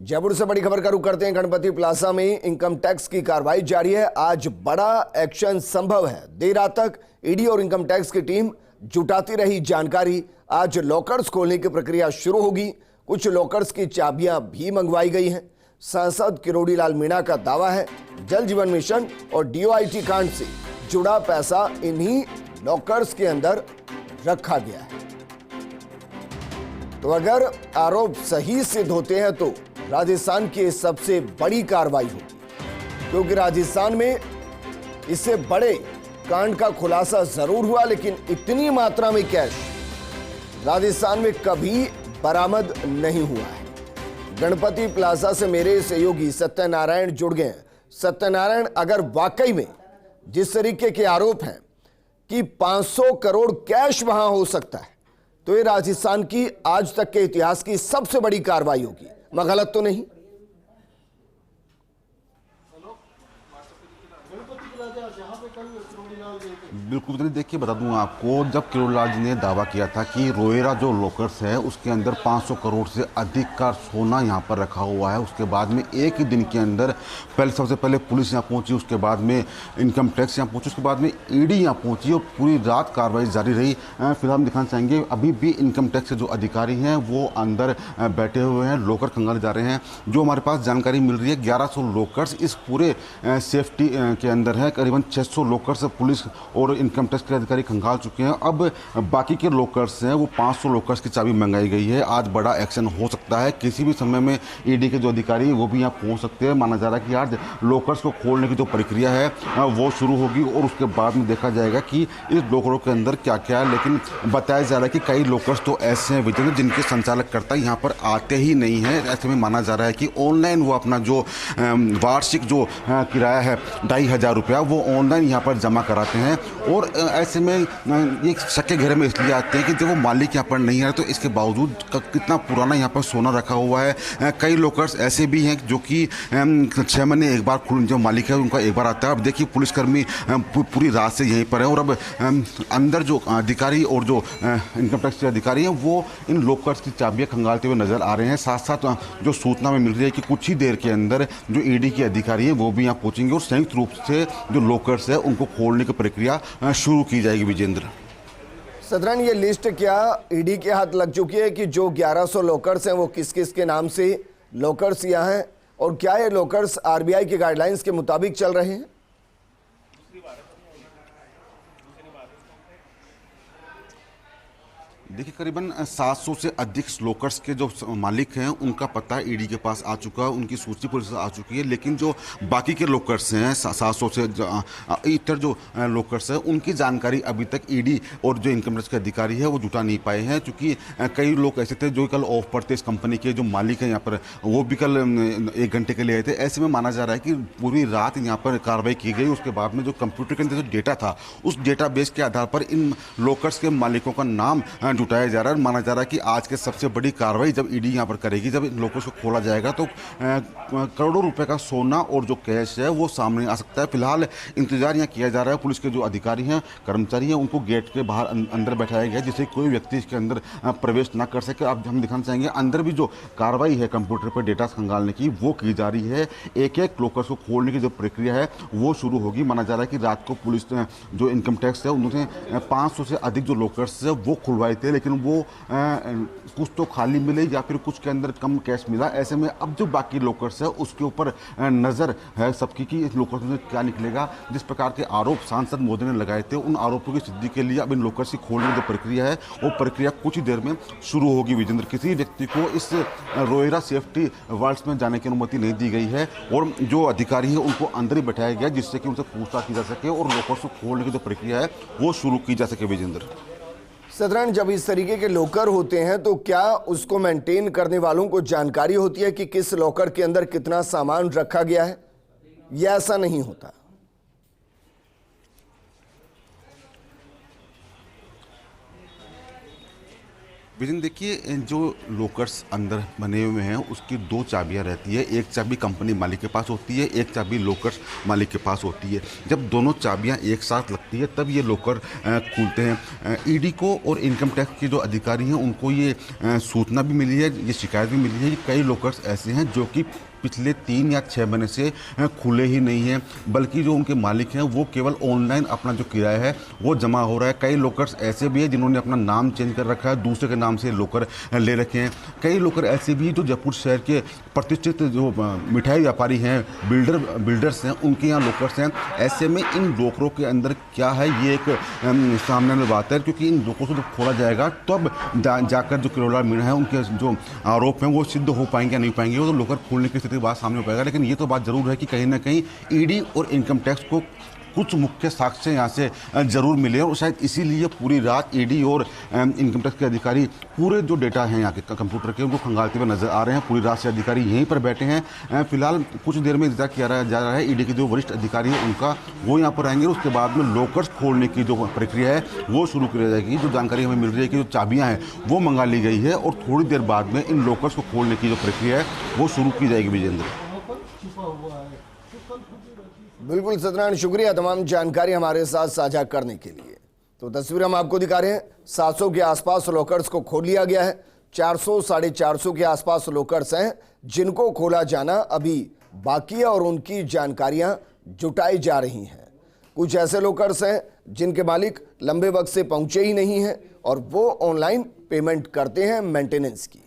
जयपुर से बड़ी खबर का रुख करते हैं। गणपति प्लाजा में इनकम टैक्स की कार्रवाई जारी है। आज बड़ा एक्शन संभव है। देर रात तक ईडी और इनकम टैक्स की टीम जुटाती रही जानकारी। आज लॉकर्स खोलने की प्रक्रिया शुरू होगी। कुछ लॉकर्स की चाबियां भी मंगवाई गई हैं। सांसद किरोड़ी लाल मीणा का दावा है जल जीवन मिशन और डीओआईटी कांड से जुड़ा पैसा इन्हीं लॉकर्स के अंदर रखा गया है। तो अगर आरोप सही सिद्ध होते हैं तो राजस्थान की सबसे बड़ी कार्रवाई होगी, क्योंकि राजस्थान में इससे बड़े कांड का खुलासा जरूर हुआ, लेकिन इतनी मात्रा में कैश राजस्थान में कभी बरामद नहीं हुआ है। गणपति प्लाजा से मेरे सहयोगी सत्यनारायण जुड़ गए हैं। सत्यनारायण, अगर वाकई में जिस तरीके के आरोप हैं कि 500 करोड़ कैश वहां हो सकता है, तो ये राजस्थान की आज तक के इतिहास की सबसे बड़ी कार्रवाई होगी। मैं गलत तो नहीं? बिल्कुल देखिए, बता दूं आपको, जब किरोड़ी लाल जी ने दावा किया था कि रोएरा जो लॉकर्स है उसके अंदर 500 करोड़ से अधिक का सोना यहां पर रखा हुआ है, उसके बाद में एक ही दिन के अंदर सबसे पहले पुलिस यहां पहुंची, उसके बाद में इनकम टैक्स यहां पहुंची, उसके बाद में ईडी यहां पहुंची और पूरी रात कार्रवाई जारी रही। फिलहाल हम दिखाना चाहेंगे अभी भी इनकम टैक्स के जो अधिकारी हैं वो अंदर बैठे हुए हैं, लॉकर खंगाले जा रहे हैं। जो हमारे पास जानकारी मिल रही है 1100 लॉकर्स इस पूरे सेफ्टी के अंदर है। करीबन 600 लॉकर्स पुलिस और इनकम टैक्स के अधिकारी खंगाल चुके हैं। अब बाकी के लॉकर्स हैं वो 500 लॉकर्स की चाबी मंगाई गई है। आज बड़ा एक्शन हो सकता है, किसी भी समय में ईडी के जो अधिकारी वो भी यहाँ पहुँच सकते हैं। माना जा रहा है कि आज लॉकर्स को खोलने की जो प्रक्रिया है वो शुरू होगी और उसके बाद में देखा जाएगा कि इस लॉकरों के अंदर क्या क्या है। लेकिन बताया जा रहा है कि कई लॉकर्स तो ऐसे हैं विजय जिनके संचालककर्ता यहाँ पर आते ही नहीं है। ऐसे में माना जा रहा है कि ऑनलाइन वो अपना जो वार्षिक जो किराया है 2500 रुपया वो ऑनलाइन यहाँ पर जमा कराते हैं। और ऐसे में ये शक के घेरे में इसलिए आते हैं कि जब वो मालिक यहाँ पर नहीं है तो इसके बावजूद कितना पुराना यहाँ पर सोना रखा हुआ है। कई लॉकर्स ऐसे भी हैं जो कि 6 महीने एक बार जो मालिक है उनका एक बार आता है। अब देखिए पुलिसकर्मी पूरी रात से यहीं पर है और अब अंदर जो अधिकारी और जो इनकम टैक्स के अधिकारी हैं वो इन लॉकर्स की चाबियाँ खंगालते हुए नजर आ रहे हैं। साथ साथ जो सूचना में मिल रही है कि कुछ ही देर के अंदर जो ईडी के अधिकारी हैं वो भी यहाँ पहुँचेंगे और संयुक्त रूप से जो लॉकर्स है उनको खोलने की प्रक्रिया शुरू की जाएगी। विजेंद्र, सदरन, ये लिस्ट क्या ईडी के हाथ लग चुकी है कि जो 1100 लॉकर्स हैं वो किस किस के नाम से लॉकर्स यहाँ हैं, और क्या ये लॉकर्स आरबीआई के गाइडलाइंस के मुताबिक चल रहे हैं? देखिए, करीबन 700 से अधिक लॉकर्स के जो मालिक हैं उनका पता ईडी के पास आ चुका है, उनकी सूची पुलिस आ चुकी है। लेकिन जो बाकी के लॉकर्स हैं 700 से इतर जो लॉकर्स हैं उनकी जानकारी अभी तक ईडी और जो इनकम टैक्स के अधिकारी है वो जुटा नहीं पाए हैं, क्योंकि कई लोग ऐसे थे जो कल ऑफ पर थे। इस कंपनी के जो मालिक हैं यहाँ पर वो भी कल 1 घंटे के लिए आए थे। ऐसे में माना जा रहा है कि पूरी रात यहाँ पर कार्रवाई की गई। उसके बाद में जो कंप्यूटर के अंदर जो डेटा था उस डेटा बेस के आधार पर इन लॉकर्स के मालिकों का नाम जुटाया जा रहा है। माना जा रहा है कि आज के सबसे बड़ी कार्रवाई जब ईडी यहां पर करेगी, जब इन लॉकर्स को खोला जाएगा तो करोड़ों रुपए का सोना और जो कैश है वो सामने आ सकता है। फिलहाल इंतजार यहां किया जा रहा है। पुलिस के जो अधिकारी हैं, कर्मचारी हैं, उनको गेट के बाहर अंदर बैठाया गया जिससे कोई व्यक्ति इसके अंदर प्रवेश ना कर सके। अब हम दिखाना चाहेंगे अंदर भी जो कार्रवाई है कंप्यूटर पर डेटा खंगालने की वो की जा रही है। एक एक लॉकर्स को खोलने की जो प्रक्रिया है वो शुरू होगी। माना जा रहा है कि रात को पुलिस जो इनकम टैक्स है उन्होंने 500 से अधिक जो लॉकर्स है वो खुलवाए थे, लेकिन वो कुछ तो खाली मिले या फिर कुछ के अंदर कम कैश मिला। ऐसे में अब जो बाकी लॉकर्स है उसके ऊपर नजर है सबकी कि इस लॉकर्स में क्या निकलेगा। जिस प्रकार के आरोप सांसद मोदी ने लगाए थे उन आरोपों की सिद्धि के लिए अब इन लॉकर्स की खोलने की जो प्रक्रिया है वो प्रक्रिया कुछ ही देर में शुरू होगी। विजेंद्र, किसी व्यक्ति को इस रोएरा सेफ्टी वर्ल्ड्स में जाने की अनुमति नहीं दी गई है और जो अधिकारी है उनको अंदर ही बैठाया गया जिससे कि उनसे पूछताछ की जा सके और लॉकर्स को खोलने की जो प्रक्रिया है वो शुरू की जा सके। विजेंद्र, सदरन, जब इस तरीके के लॉकर होते हैं तो क्या उसको मेंटेन करने वालों को जानकारी होती है कि किस लॉकर के अंदर कितना सामान रखा गया है, या ऐसा नहीं होता? विजन देखिए, जो लॉकर्स अंदर बने हुए हैं उसकी दो चाबियां रहती है। एक चाबी कंपनी मालिक के पास होती है, एक चाबी लॉकर्स मालिक के पास होती है। जब दोनों चाबियां एक साथ लगती है तब ये लॉकर खुलते हैं। ईडी को और इनकम टैक्स के जो अधिकारी हैं उनको ये सूचना भी मिली है, ये शिकायत भी मिली है कि कई लॉकर्स ऐसे हैं जो कि पिछले 3 या 6 महीने से खुले ही नहीं हैं, बल्कि जो उनके मालिक हैं वो केवल ऑनलाइन अपना जो किराया है वो जमा हो रहा है। कई लॉकर्स ऐसे भी हैं जिन्होंने अपना नाम चेंज कर रखा है, दूसरे के नाम से लॉकर ले रखे हैं। कई लॉकर ऐसे भी जो जयपुर शहर के प्रतिष्ठित जो मिठाई व्यापारी हैं, बिल्डर्स हैं, उनके यहाँ लॉकर्स हैं। ऐसे में इन लॉकरों के अंदर क्या है ये एक सामने वाली बात है, क्योंकि इन लॉकरों को जब खोला जाएगा तब जाकर जो किरोड़लाल मीणा है उनके जो आरोप हैं वो सिद्ध हो पाएंगे या नहीं पाएंगे, वो तो लॉकर खोलने की बात सामने हो पाएगा। लेकिन ये तो बात जरूर है कि कहीं ना कहीं ईडी और इनकम टैक्स को कुछ मुख्य साक्ष्य यहाँ से जरूर मिले और शायद इसीलिए पूरी रात ईडी और इनकम टैक्स के अधिकारी पूरे जो डेटा हैं यहाँ के कंप्यूटर के उनको खंगालते हुए नजर आ रहे हैं। पूरी रात से अधिकारी यहीं पर बैठे हैं। फिलहाल कुछ देर में इंतजार किया जा रहा है ईडी के जो वरिष्ठ अधिकारी हैं उनका, वो यहाँ पर आएंगे। उसके बाद में लॉकर्स खोलने की जो प्रक्रिया है वो शुरू की जाएगी। जो जानकारी हमें मिल रही है कि जो चाबियाँ हैं वो मंगा ली गई है और थोड़ी देर बाद में इन लॉकर्स को खोलने की जो प्रक्रिया है वो शुरू की जाएगी। विजेंद्र, बिल्कुल सत्यनारायण, शुक्रिया तमाम जानकारी हमारे साथ साझा करने के लिए। तो तस्वीर हम आपको दिखा रहे हैं, 700 के आसपास लॉकर्स को खोल लिया गया है। 400 साढ़े 400 के आसपास लॉकर्स हैं जिनको खोला जाना अभी बाकी है और उनकी जानकारियां जुटाई जा रही हैं। कुछ ऐसे लॉकर्स हैं जिनके मालिक लंबे वक्त से पहुंचे ही नहीं हैं और वो ऑनलाइन पेमेंट करते हैं मेंटेनेंस की।